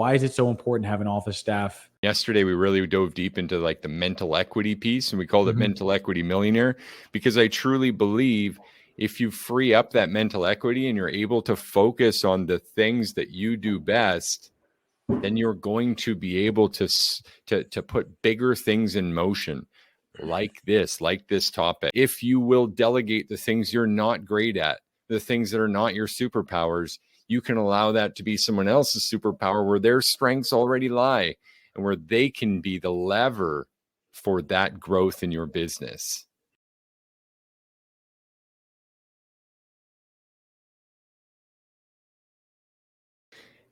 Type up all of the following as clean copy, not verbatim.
Why is it so important to have an office staff? Yesterday, we really dove deep into like the mental equity piece, and we called it Mental Equity Millionaire, because I truly believe if you free up that mental equity and you're able to focus on the things that you do best, then you're going to be able to put bigger things in motion like this topic. If you will delegate the things you're not great at, the things that are not your superpowers, you can allow that to be someone else's superpower where their strengths already lie and where they can be the lever for that growth in your business.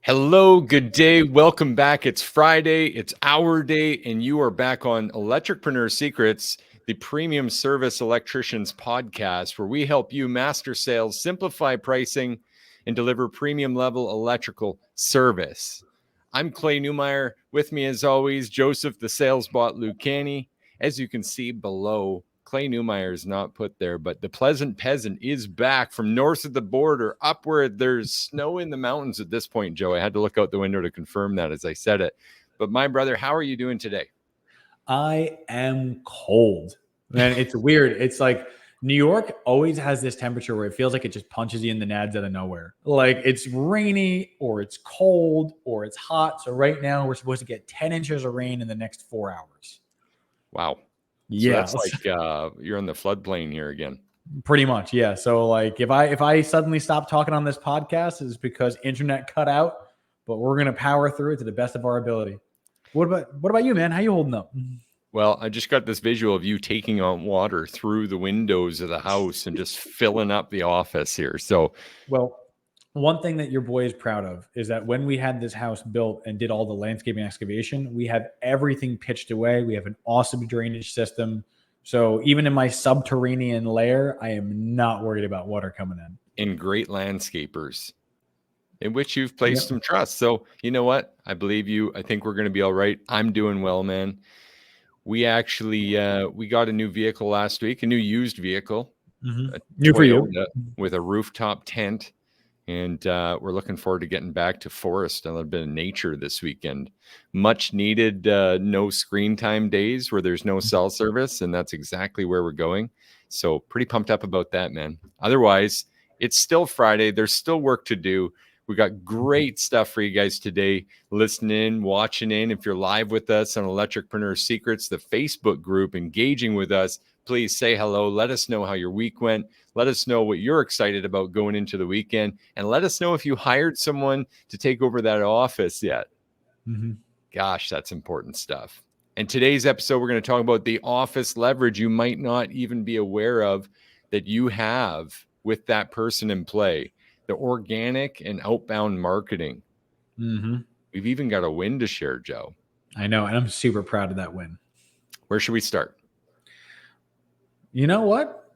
Hello, good day. Welcome back. It's Friday. It's our day, and you are back on Electricpreneur Secrets, the premium service electricians podcast, where we help you master sales, simplify pricing, and deliver premium level electrical service. I'm Clay Newmeyer. With me, as always, Joseph, the sales bot, Lucani. As you can see below, Clay Newmeyer is not put there, but the pleasant peasant is back from north of the border, up where there's snow in the mountains at this point, Joe. I had to look out the window to confirm that as I said it. But my brother, how are you doing today? I am cold. Man, it's weird. It's like New York always has this temperature where it feels like it just punches you in the nads out of nowhere. Like it's rainy or it's cold or it's hot. So right now we're supposed to get 10 inches of rain in the next 4 hours. Wow. Yeah. So that's like you're on the floodplain here again. Pretty much, yeah. So like if I suddenly stop talking on this podcast, it's because internet cut out, but we're gonna power through it to the best of our ability. What about you, man? How you holding up? Well, I just got this visual of you taking on water through the windows of the house and just filling up the office here. So, well, one thing that your boy is proud of is that when we had this house built and did all the landscaping excavation, we have everything pitched away. We have an awesome drainage system. So even in my subterranean lair, I am not worried about water coming in. And great landscapers in which you've placed some trust. So you know what? I believe you. I think we're going to be all right. I'm doing well, man. We actually, we got a new vehicle last week, a new used vehicle. New for you. With a rooftop tent. And we're looking forward to getting back to forest and a little bit of nature this weekend. Much needed no screen time days where there's no cell service. And that's exactly where we're going. So pretty pumped up about that, man. Otherwise, it's still Friday. There's still work to do. We got great stuff for you guys today. Listening, watching in. If you're live with us on Electricpreneur Secrets, the Facebook group, engaging with us, please say hello. Let us know how your week went. Let us know what you're excited about going into the weekend. And let us know if you hired someone to take over that office yet. Gosh, that's important stuff. And today's episode, we're going to talk about the office leverage you might not even be aware of that you have with that person in play. The organic and outbound marketing. We've even got a win to share, Joe. I know, and I'm super proud of that win. Where should we start? You know what?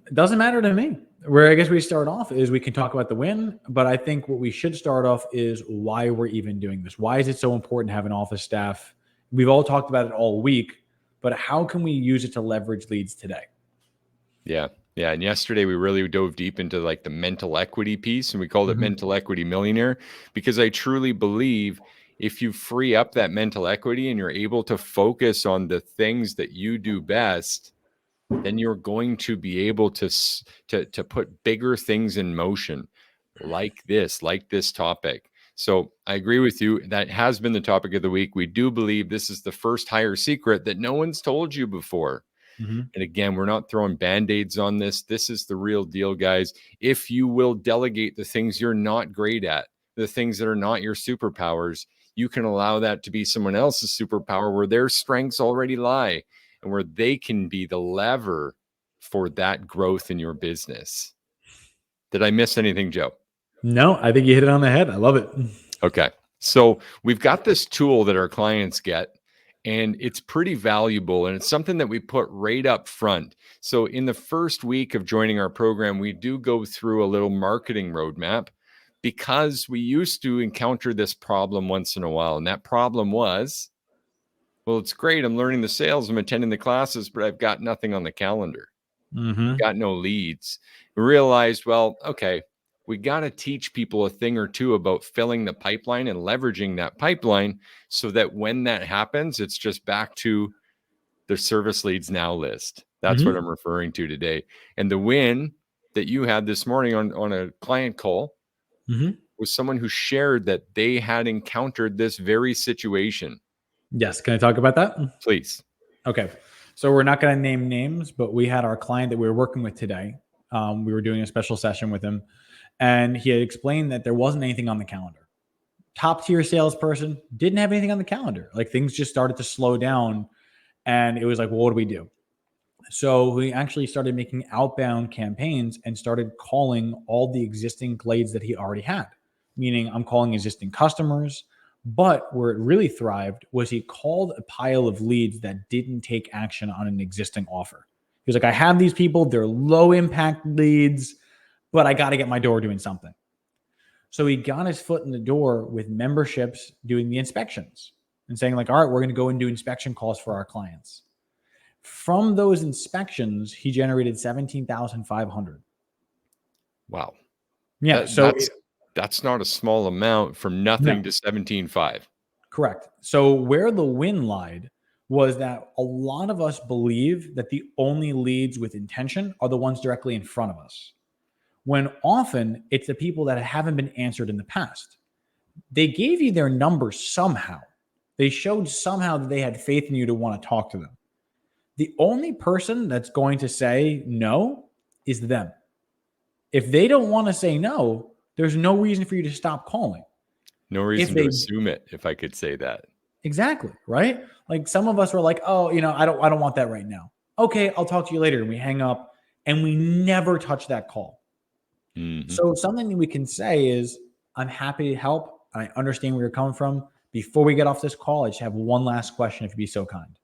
It doesn't matter to me. Where I guess we start off is we can talk about the win, but I think what we should start off is why we're even doing this. Why is it so important to have an office staff? We've all talked about it all week, but how can we use it to leverage leads today? Yeah. And yesterday we really dove deep into like the mental equity piece, and we called it Mental Equity Millionaire, because I truly believe if you free up that mental equity and you're able to focus on the things that you do best, then you're going to be able to put bigger things in motion like this topic. So I agree with you. That has been the topic of the week. We do believe this is the first hire secret that no one's told you before. And again, we're not throwing band-aids on this. This is the real deal, guys. If you will delegate the things you're not great at, the things that are not your superpowers, you can allow that to be someone else's superpower where their strengths already lie and where they can be the lever for that growth in your business. Did I miss anything, Joe? No, I think you hit it on the head. I love it. Okay. So we've got this tool that our clients get, and it's pretty valuable, and it's something that we put right up front. So in the first week of joining our program, we do go through a little marketing roadmap because we used to encounter this problem once in a while. And that problem was, well, it's great. I'm learning the sales. I'm attending the classes, but I've got nothing on the calendar. Got no leads. We realized, well, okay, we got to teach people a thing or two about filling the pipeline and leveraging that pipeline so that when that happens, it's just back to the service leads now list. That's what I'm referring to today. And the win that you had this morning on a client call was someone who shared that they had encountered this very situation. Yes. Can I talk about that? Please. Okay. So we're not going to name names, but we had our client that we were working with today. We were doing a special session with him, and he had explained that there wasn't anything on the calendar. Top tier salesperson, didn't have anything on the calendar. Like, things just started to slow down, and it was like, well, what do we do? So we actually started making outbound campaigns and started calling all the existing glades that he already had, meaning I'm calling existing customers. But where it really thrived was he called a pile of leads that didn't take action on an existing offer. He was like, I have these people, they're low impact leads, but I got to get my door doing something. So he got his foot in the door with memberships doing the inspections and saying, like, all right, we're going to go and do inspection calls for our clients. From those inspections, he generated 17,500. Wow. Yeah. That's not a small amount from nothing to 17.5. Correct. So where the win lied was that a lot of us believe that the only leads with intention are the ones directly in front of us, when often it's the people that haven't been answered in the past. They gave you their number somehow. They showed somehow that they had faith in you to want to talk to them. The only person that's going to say no is them. If they don't want to say no, there's no reason for you to stop calling. No reason to assume it, if I could say that. Exactly. Right? Like, some of us were like, oh, I don't want that right now. Okay, I'll talk to you later. And we hang up and we never touch that call. So something that we can say is, I'm happy to help. I understand where you're coming from. Before we get off this call, I just have one last question, if you'd be so kind.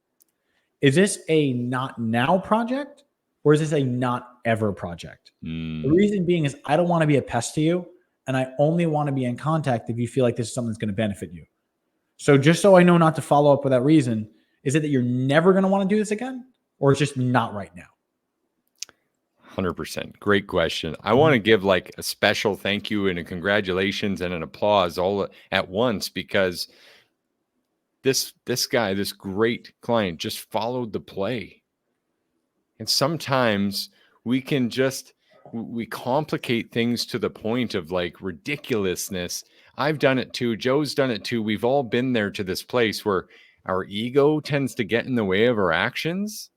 Is this a not now project, or is this a not ever project? The reason being is, I don't want to be a pest to you, and I only want to be in contact if you feel like this is something that's going to benefit you. So just so I know not to follow up with that reason, is it that you're never going to want to do this again, or it's just not right now? 100%. Great question. I want to give like a special thank you and a congratulations and an applause all at once, because this guy, this great client, just followed the play. And sometimes we complicate things to the point of like ridiculousness. I've done it too. Joe's done it too. We've all been there, to this place where our ego tends to get in the way of our actions.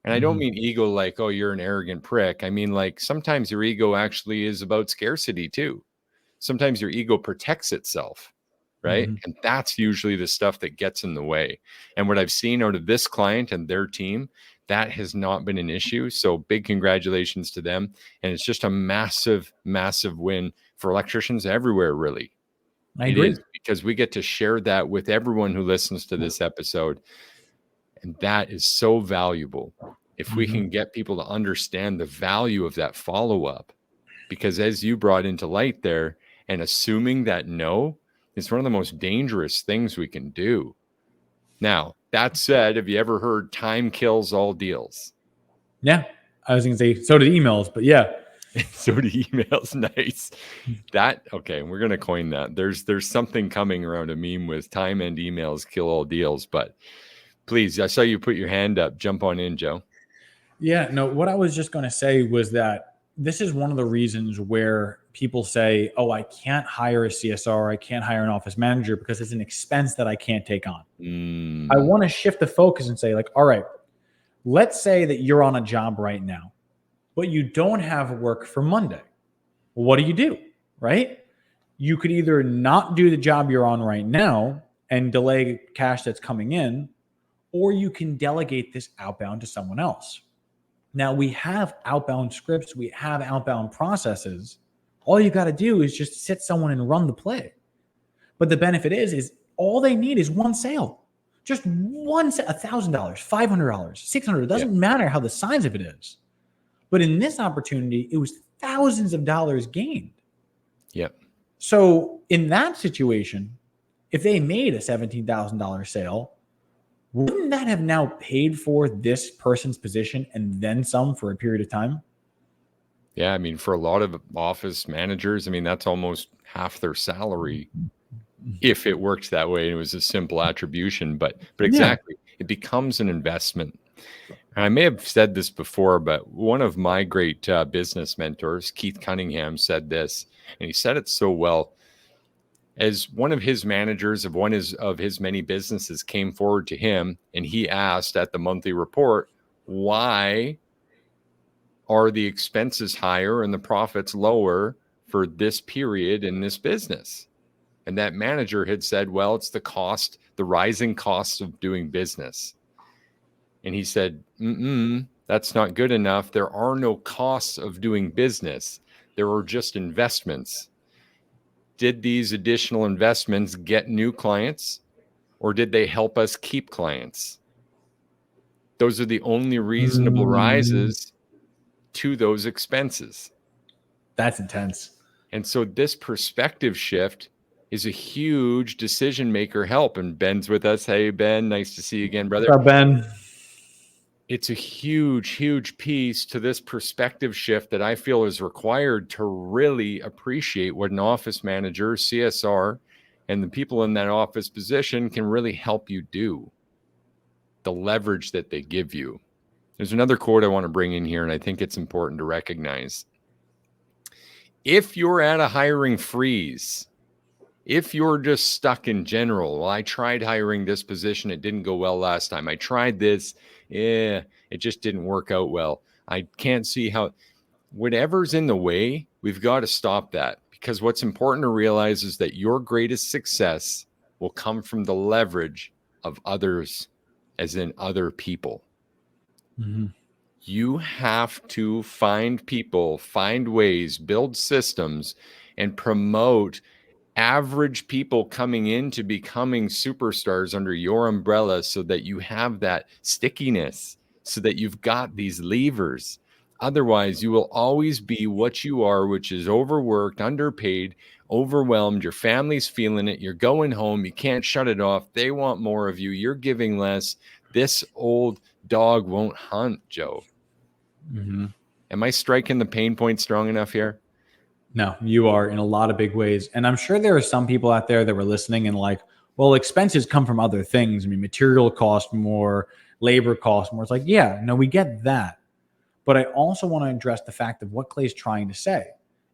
And I don't mean ego like, oh, you're an arrogant prick. I mean, like, sometimes your ego actually is about scarcity too. Sometimes your ego protects itself, right? And that's usually the stuff that gets in the way. And what I've seen out of this client and their team, that has not been an issue. So big congratulations to them. And it's just a massive, massive win for electricians everywhere, really. I agree. It is, because we get to share that with everyone who listens to this episode. And that is so valuable if we can get people to understand the value of that follow-up. Because as you brought into light there, and assuming that no is one of the most dangerous things we can do. Now, that said, have you ever heard time kills all deals? Yeah. I was going to say, so did emails, but yeah. So do emails. Nice. Okay, we're going to coin that. There's something coming around a meme with time and emails kill all deals, but please, I saw you put your hand up. Jump on in, Joe. Yeah, no, what I was just going to say was that this is one of the reasons where people say, oh, I can't hire a CSR, I can't hire an office manager because it's an expense that I can't take on. I want to shift the focus and say, like, all right, let's say that you're on a job right now, but you don't have work for Monday. Well, what do? Right? You could either not do the job you're on right now and delay cash that's coming in, or you can delegate this outbound to someone else. Now, we have outbound scripts, we have outbound processes. All you got to do is just sit someone and run the play. But the benefit is all they need is one sale. Just one sale, $1,000, $500, $600. It doesn't matter how the size of it is. But in this opportunity, it was thousands of dollars gained. Yep. So in that situation, if they made a $17,000 sale, wouldn't that have now paid for this person's position and then some for a period of time? Yeah, I mean, for a lot of office managers, I mean, that's almost half their salary if it worked that way and it was a simple attribution. But Yeah. exactly, it becomes an investment. And I may have said this before, but one of my great business mentors, Keith Cunningham, said this, and he said it so well. As one of his managers of of his many businesses came forward to him, and he asked at the monthly report, why are the expenses higher and the profits lower for this period in this business? And that manager had said, well, it's the rising costs of doing business. And he said, that's not good enough. There are no costs of doing business. There are just investments. Did these additional investments get new clients, or did they help us keep clients? Those are the only reasonable Mm, rises to those expenses. that's intense. And so this perspective shift is a huge decision maker help. And Ben's with us. Hey, Ben, nice to see you again, brother. What's up, Ben? It's a huge, huge piece to this perspective shift that I feel is required to really appreciate what an office manager, CSR, and the people in that office position can really help you do, the leverage that they give you. There's another quote I want to bring in here, and I think it's important to recognize. If you're at a hiring freeze, if you're just stuck in general, well, I tried hiring this position, it didn't go well last time. I tried this, it just didn't work out well. I can't see how, whatever's in the way, we've got to stop that, because what's important to realize is that your greatest success will come from the leverage of others, as in other people. Mm-hmm. You have to find people, find ways, build systems, and promote average people coming into becoming superstars under your umbrella, so that you have that stickiness, so that you've got these levers. Otherwise, you will always be what you are, which is overworked, underpaid, overwhelmed. Your family's feeling it. You're going home. You can't shut it off. They want more of you. You're giving less. This old dog won't hunt, Joe. Mm-hmm. Am I striking the pain point strong enough here? No, you are in a lot of big ways. And I'm sure there are some people out there that were listening and like, well, expenses come from other things. I mean, material cost more, labor cost more. It's like, yeah, no, we get that. But I also want to address the fact of what Clay's trying to say,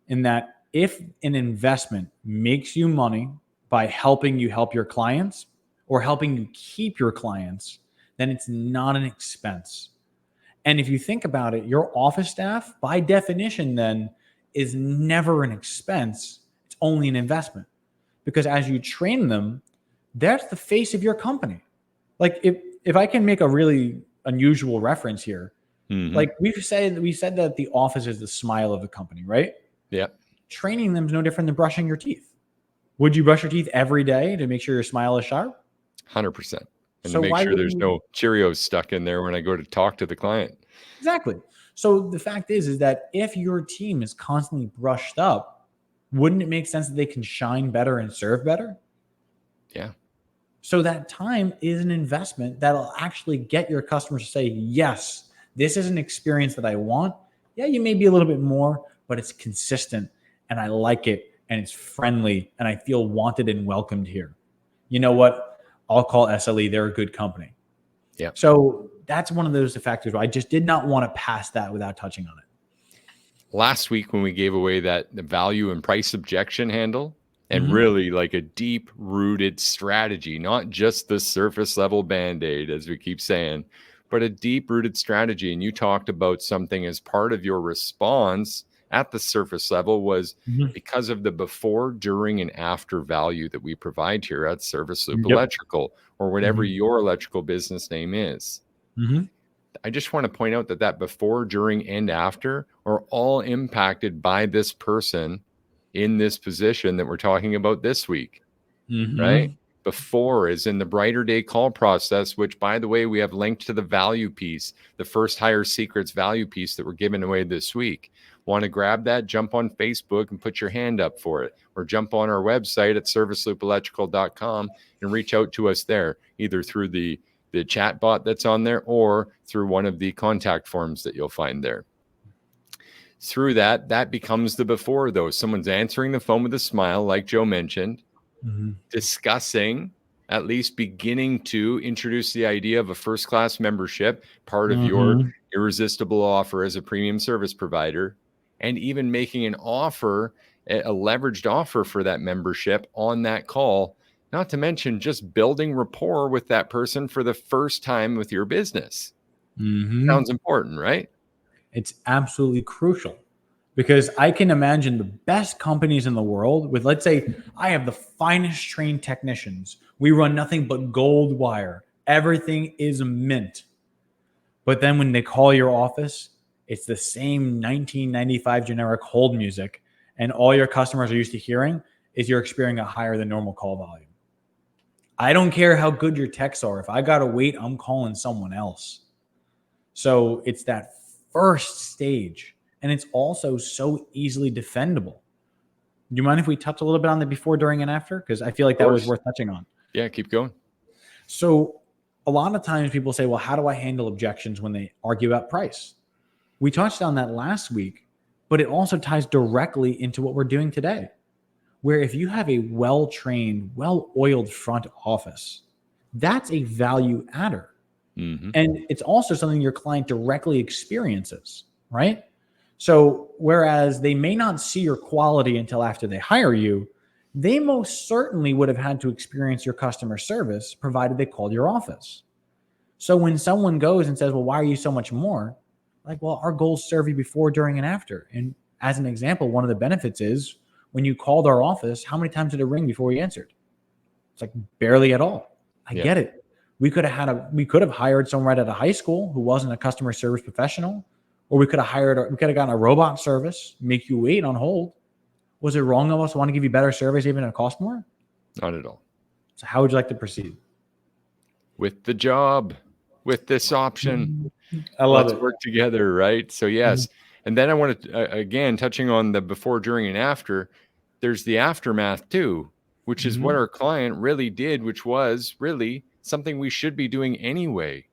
in that if an investment makes you money by helping you help your clients or helping you keep your clients, then it's not an expense. And if you think about it, your office staff, by definition, then is never an expense. It's only an investment, because as you train them, that's the face of your company. Like if I can make a really unusual reference here, like we said that the office is the smile of the company, right? Yeah. Training them is no different than brushing your teeth. Would you brush your teeth every day to make sure your smile is sharp? 100%. And to So make why sure would there's you? no Cheerios stuck in there when I go to talk to the client. Exactly. So the fact is that if your team is constantly brushed up, wouldn't it make sense that they can shine better and serve better? Yeah. So that time is an investment that'll actually get your customers to say, yes, this is an experience that I want. Yeah, you may be a little bit more, but it's consistent and I like it and it's friendly and I feel wanted and welcomed here. You know what? I'll call SLE. They're a good company. Yeah. So that's one of those factors where I just did not want to pass that without touching on it. Last week when we gave away the value and price objection handle, and Mm-hmm. really like a deep rooted strategy, not just the surface level band-aid, as we keep saying, but a deep rooted strategy. And you talked about something as part of your response at the surface level was because of the before, during, and after value that we provide here at Service Loop Electrical, or whatever your electrical business name is. I just want to point out that before, during, and after are all impacted by this person in this position that we're talking about this week, right? Before is in the Brighter Day call process, which, by the way, we have linked to the value piece, the first Hire Secrets value piece that we're giving away this week. Want to grab that? Jump on Facebook and put your hand up for it, or jump on our website at serviceloopelectrical.com and reach out to us there, either through the chat bot that's on there or through one of the contact forms that you'll find there. through that becomes the before, though. Someone's answering the phone with a smile, like Joe mentioned, discussing, at least beginning to introduce the idea of a first-class membership, part of your irresistible offer as a premium service provider, and even making an offer, a leveraged offer for that membership on that call, not to mention just building rapport with that person for the first time with your business. Sounds important, right? It's absolutely crucial, because I can imagine the best companies in the world with, let's say, I have the finest trained technicians. We run nothing but gold wire. Everything is mint. But then when they call your office, it's the same 1995 generic hold music, and all your customers are used to hearing is you're experiencing a higher than normal call volume. I don't care how good your techs are. If I got to wait, I'm calling someone else. So it's that first stage, and it's also so easily defendable. Do you mind if we touch a little bit on the before, during, and after? Because I feel like that was worth touching on. Yeah, keep going. So a lot of times people say, well, how do I handle objections when they argue about price? We touched on that last week, but it also ties directly into what we're doing today, where if you have a well-trained, well-oiled front office, that's a value adder. And it's also something your client directly experiences, right? So whereas they may not see your quality until after they hire you, they most certainly would have had to experience your customer service provided they called your office. So when someone goes and says, well, why are you so much more? Like, well, our goals serve you before, during, and after. And as an example, one of the benefits is when you called our office, how many times did it ring before we answered? It's like barely at all. I get it. We could have hired someone right out of high school who wasn't a customer service professional, or we could have gotten a robot service, make you wait on hold. Was it wrong of us to want to give you better service even if it cost more? Not at all. So how would you like to proceed? With the job, with this option. I love Let's work together, right? So yes. And then I want to, again, touching on the before, during, and after, there's the aftermath too, which is what our client really did, which was really something we should be doing anyway.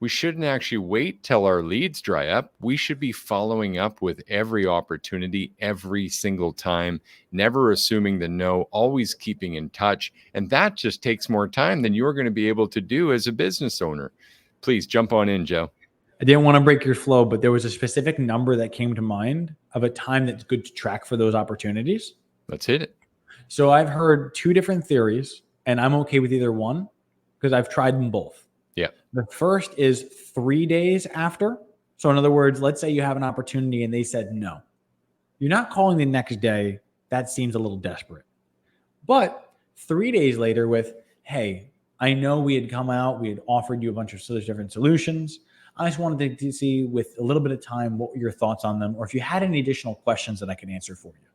We shouldn't actually wait till our leads dry up. We should be following up with every opportunity every single time, never assuming the no, always keeping in touch. And that just takes more time than you're going to be able to do as a business owner. Please jump on in, Joe. I didn't want to break your flow, but there was a specific number that came to mind of a time that's good to track for those opportunities. Let's hit it. So I've heard two different theories, and I'm okay with either one because I've tried them both. Yeah. The first is 3 days after. So in other words, let's say you have an opportunity and they said no. You're not calling the next day. That seems a little desperate. But 3 days later with, hey, I know we had come out, we had offered you a bunch of different solutions. I just wanted to see with a little bit of time, what were your thoughts on them? Or if you had any additional questions that I can answer for you.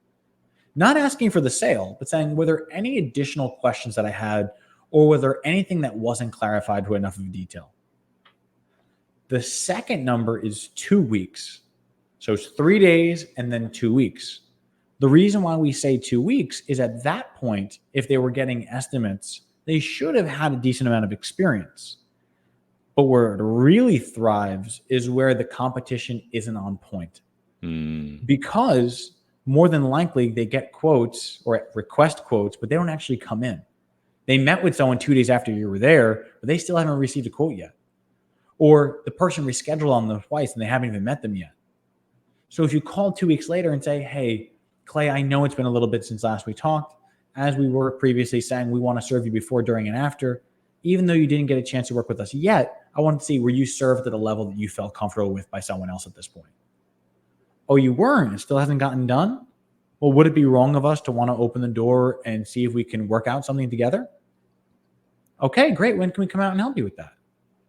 Not asking for the sale, but saying, were there any additional questions that I had, or was there anything that wasn't clarified to enough of detail? The second number is 2 weeks. So it's 3 days and then 2 weeks. The reason why we say 2 weeks is at that point, if they were getting estimates, they should have had a decent amount of experience. But where it really thrives is where the competition isn't on point. Because more than likely they get quotes or request quotes, but they don't actually come in. They met with someone 2 days after you were there, but they still haven't received a quote yet. Or the person rescheduled on them twice and they haven't even met them yet. So if you call 2 weeks later and say, hey, Clay, I know it's been a little bit since last we talked. As we were previously saying, we want to serve you before, during, and after. Even though you didn't get a chance to work with us yet, I want to see, were you served at a level that you felt comfortable with by someone else at this point? Oh, you weren't? It still hasn't gotten done? Well, would it be wrong of us to want to open the door and see if we can work out something together? Okay, great. When can we come out and help you with that?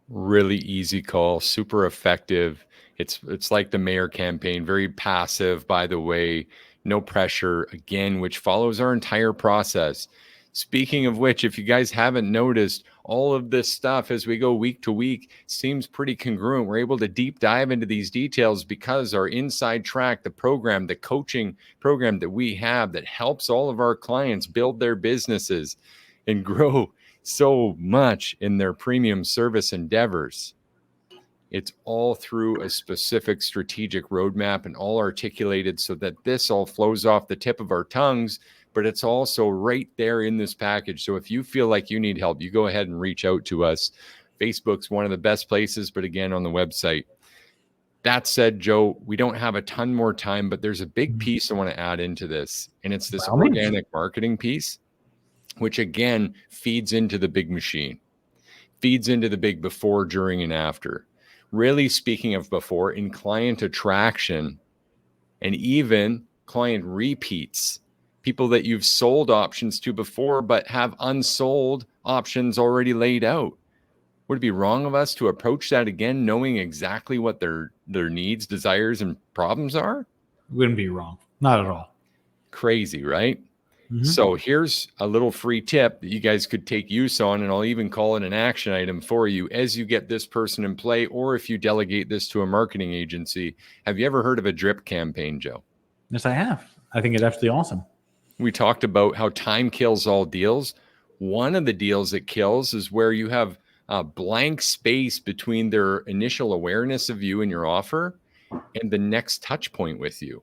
Really easy call, super effective. It's like the mayor campaign, very passive, by the way, no pressure, again, which follows our entire process. Speaking of which, if you guys haven't noticed, all of this stuff as we go week to week seems pretty congruent. We're able to deep dive into these details because our inside track, the program, the coaching program that we have that helps all of our clients build their businesses and grow so much in their premium service endeavors. It's all through a specific strategic roadmap and all articulated so that this all flows off the tip of our tongues, but it's also right there in this package. So if you feel like you need help, you go ahead and reach out to us. Facebook's one of the best places, but again, on the website. That said, Joe, we don't have a ton more time, but there's a big piece I want to add into this, and it's this organic marketing piece, which again feeds into the big machine, feeds into the big before, during, and after. Really speaking of before, in client attraction and even client repeats, people that you've sold options to before but have unsold options already laid out. Would it be wrong of us to approach that again, knowing exactly what their needs, desires, and problems are? Wouldn't be wrong. Not at all. Crazy, right? So here's a little free tip that you guys could take use on, and I'll even call it an action item for you as you get this person in play, or if you delegate this to a marketing agency. Have you ever heard of a drip campaign, Joe? Yes, I have. I think it's absolutely awesome. We talked about how time kills all deals. One of the deals that kills is where you have a blank space between their initial awareness of you and your offer and the next touch point with you.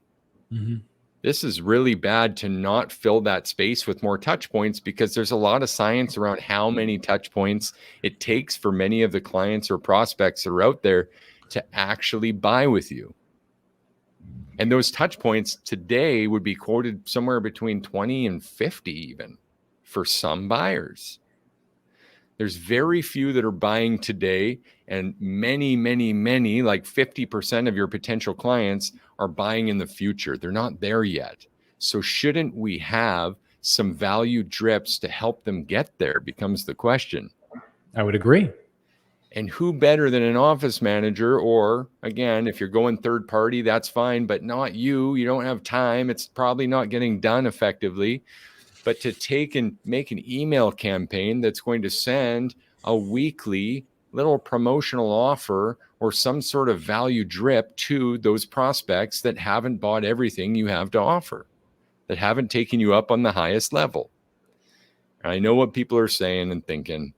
This is really bad to not fill that space with more touch points, because there's a lot of science around how many touch points it takes for many of the clients or prospects that are out there to actually buy with you. And those touch points today would be quoted somewhere between 20 and 50 even for some buyers. There's very few that are buying today, and many, like 50% of your potential clients are buying in the future. They're not there yet. So shouldn't we have some value drips to help them get there, becomes the question. I would agree. And who better than an office manager, or again, if you're going third party, that's fine, but not you. You don't have time. It's probably not getting done effectively. But to take and make an email campaign that's going to send a weekly little promotional offer or some sort of value drip to those prospects that haven't bought everything you have to offer, that haven't taken you up on the highest level. And I know what people are saying and thinking.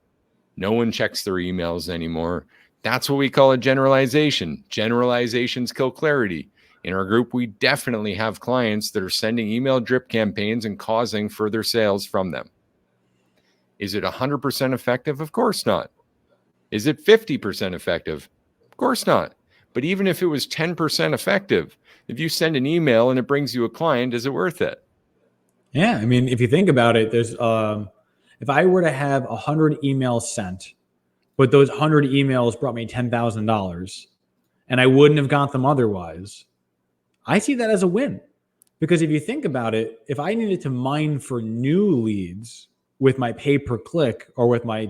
No one checks their emails anymore. That's what we call a generalization. Generalizations kill clarity. In our group, we definitely have clients that are sending email drip campaigns and causing further sales from them. Is it 100% effective? Of course not. Is it 50% effective? Of course not. But even if it was 10% effective, if you send an email and it brings you a client, is it worth it? Yeah. I mean, if you think about it, there's if I were to have 100 emails sent, but those 100 emails brought me $10,000 and I wouldn't have got them otherwise, I see that as a win. Because if you think about it, if I needed to mine for new leads with my pay per click or with my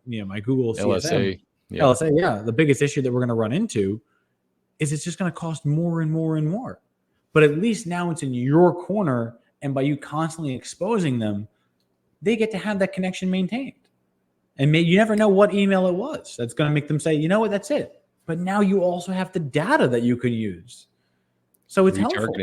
my Google CSM, LSA, the biggest issue that we're going to run into is it's just going to cost more and more and more. But at least now it's in your corner, and by you constantly exposing them, they get to have that connection maintained. And you never know what email it was that's going to make them say, you know what, that's it. But now you also have the data that you could use. So it's helpful.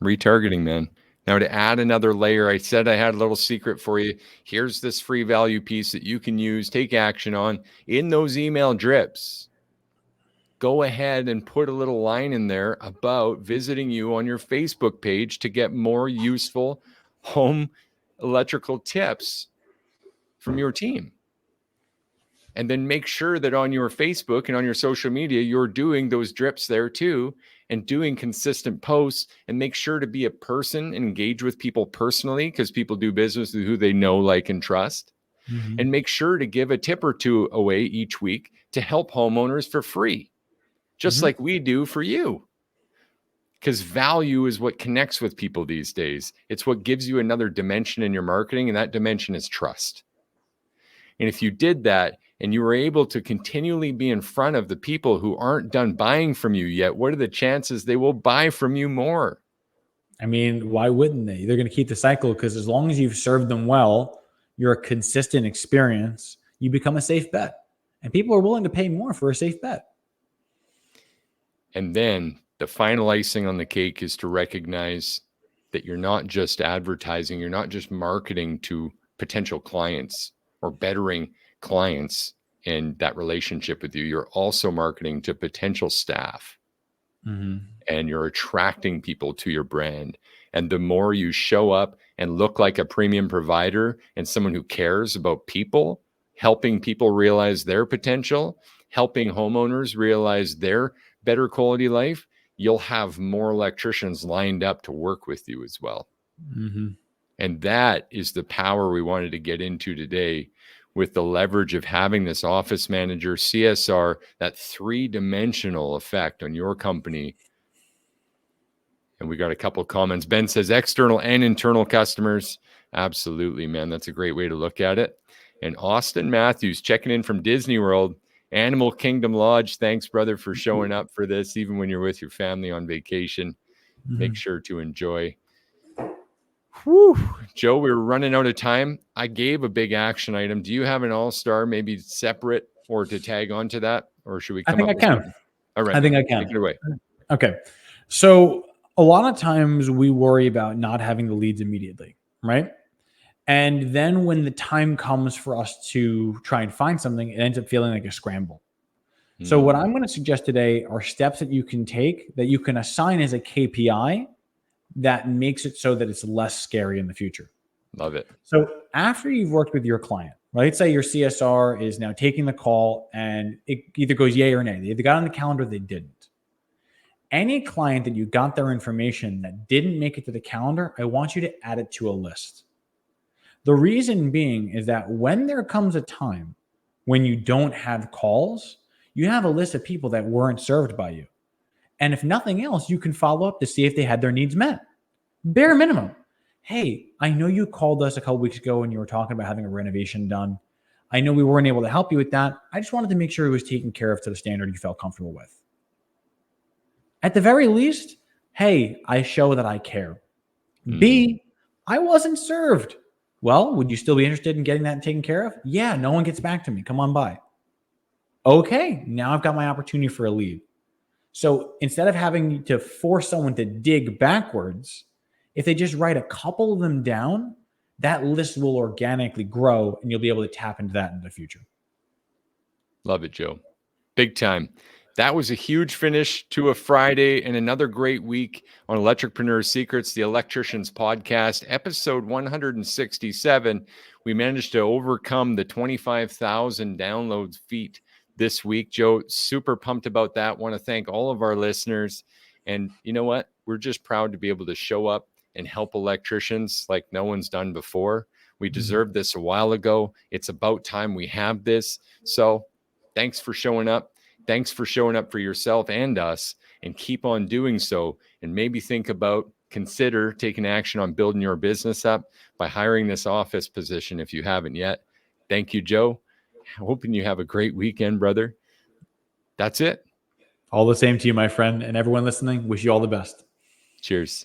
Retargeting, man. Now, to add another layer, I said I had a little secret for you. Here's this free value piece that you can use, take action on in those email drips. Go ahead and put a little line in there about visiting you on your Facebook page to get more useful home electrical tips from your team. And then make sure that on your Facebook and on your social media, you're doing those drips there too, and doing consistent posts, and make sure to be a person and engage with people personally, because people do business with who they know, like, and trust. And make sure to give a tip or two away each week to help homeowners for free, just like we do for you. Because value is what connects with people these days. It's what gives you another dimension in your marketing, and that dimension is trust. And if you did that, and you were able to continually be in front of the people who aren't done buying from you yet, what are the chances they will buy from you more? I mean, why wouldn't they? They're going to keep the cycle, because as long as you've served them well, you're a consistent experience, you become a safe bet. And people are willing to pay more for a safe bet. And then the final icing on the cake is to recognize that you're not just advertising, you're not just marketing to potential clients or bettering clients and that relationship with you, you're also marketing to potential staff. And you're attracting people to your brand. And the more you show up and look like a premium provider and someone who cares about people, helping people realize their potential, helping homeowners realize their better quality life, you'll have more electricians lined up to work with you as well. And that is the power we wanted to get into today, with the leverage of having this office manager, CSR, that 3-dimensional effect on your company. And we got a couple of comments. Ben says external and internal customers. Absolutely, man. That's a great way to look at it. And Austin Matthews checking in from Disney World, Animal Kingdom Lodge. Thanks, brother, for showing up for this, even when you're with your family on vacation. Make sure to enjoy. Whew. Joe, we're running out of time. I gave a big action item. Do you have an all-star, maybe separate, or to tag onto that? Or should we come up with something? All right. I think I can. Take it away. Okay. So a lot of times we worry about not having the leads immediately, right? And then when the time comes for us to try and find something, it ends up feeling like a scramble. So what I'm going to suggest today are steps that you can take, that you can assign as a KPI, that makes it so that it's less scary in the future. Love it. So after you've worked with your client, right, let's say your CSR is now taking the call and it either goes yay or nay. They either got on the calendar or they didn't. Any client that you got their information that didn't make it to the calendar, I want you to add it to a list. The reason being is that when there comes a time when you don't have calls, you have a list of people that weren't served by you. And if nothing else, you can follow up to see if they had their needs met. Bare minimum. Hey, I know you called us a couple weeks ago and you were talking about having a renovation done. I know we weren't able to help you with that. I just wanted to make sure it was taken care of to the standard you felt comfortable with. At the very least, hey, I show that I care. B, I wasn't served. Well, would you still be interested in getting that taken care of? Yeah, no one gets back to me. Come on by. Okay, now I've got my opportunity for a lead. So instead of having to force someone to dig backwards, if they just write a couple of them down, that list will organically grow and you'll be able to tap into that in the future. Love it, Joe. Big time. That was a huge finish to a Friday and another great week on Electricpreneur Secrets, the Electricians Podcast, episode 167. We managed to overcome the 25,000 downloads feat this week. Joe, super pumped about that. Want to thank all of our listeners. And you know what? We're just proud to be able to show up and help electricians like no one's done before. We deserved this a while ago. It's about time we have this. So thanks for showing up. Thanks for showing up for yourself and us, and keep on doing so. And maybe consider taking action on building your business up by hiring this office position if you haven't yet. Thank you, Joe. Hoping you have a great weekend, brother. That's it. All the same to you, my friend, and everyone listening. Wish you all the best. Cheers.